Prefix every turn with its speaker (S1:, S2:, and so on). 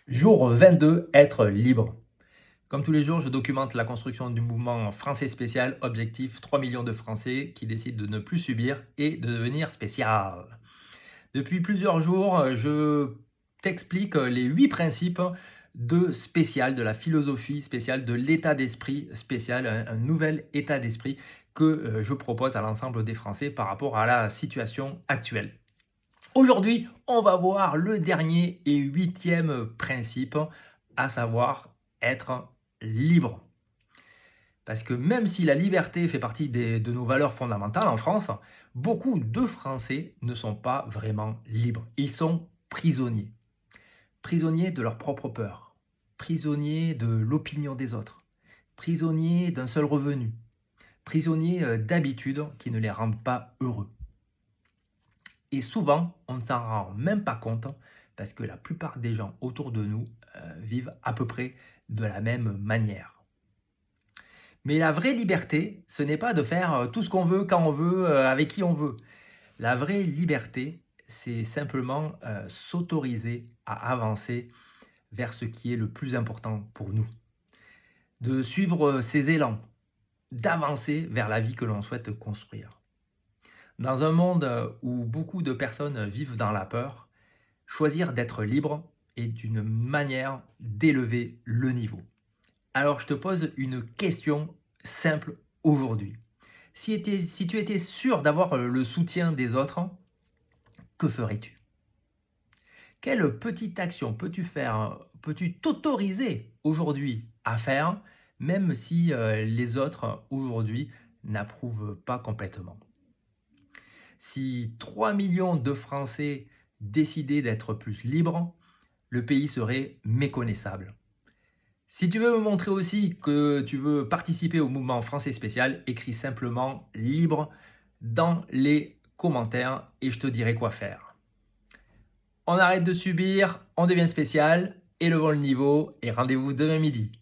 S1: Jour 22, être libre. Comme tous les jours, je documente la construction du mouvement français spécial. Objectif 3 millions de Français qui décident de ne plus subir et de devenir spécial. Depuis plusieurs jours, je t'explique les 8 principes de spécial, de la philosophie spéciale, de l'état d'esprit spécial, un nouvel état d'esprit que je propose à l'ensemble des Français par rapport à la situation actuelle. Aujourd'hui, on va voir le dernier et huitième principe, à savoir être libre. Parce que même si la liberté fait partie de nos valeurs fondamentales en France, beaucoup de Français ne sont pas vraiment libres. Ils sont prisonniers. Prisonniers de leur propre peur. Prisonniers de l'opinion des autres. Prisonniers d'un seul revenu. Prisonniers d'habitudes qui ne les rendent pas heureux. Et souvent, on ne s'en rend même pas compte parce que la plupart des gens autour de nous vivent à peu près de la même manière. Mais la vraie liberté, ce n'est pas de faire tout ce qu'on veut, quand on veut, avec qui on veut. La vraie liberté, c'est simplement s'autoriser à avancer vers ce qui est le plus important pour nous. De suivre ses élans, d'avancer vers la vie que l'on souhaite construire. Dans un monde où beaucoup de personnes vivent dans la peur, choisir d'être libre est une manière d'élever le niveau. Alors je te pose une question simple aujourd'hui. Si tu étais sûr d'avoir le soutien des autres, que ferais-tu? Quelle petite action peux-tu faire, peux-tu t'autoriser aujourd'hui à faire, même si les autres aujourd'hui n'approuvent pas complètement? Si 3 millions de Français décidaient d'être plus libres, le pays serait méconnaissable. Si tu veux me montrer aussi que tu veux participer au mouvement français spécial, écris simplement libre dans les commentaires et je te dirai quoi faire. On arrête de subir, on devient spécial, élevons le niveau et rendez-vous demain midi.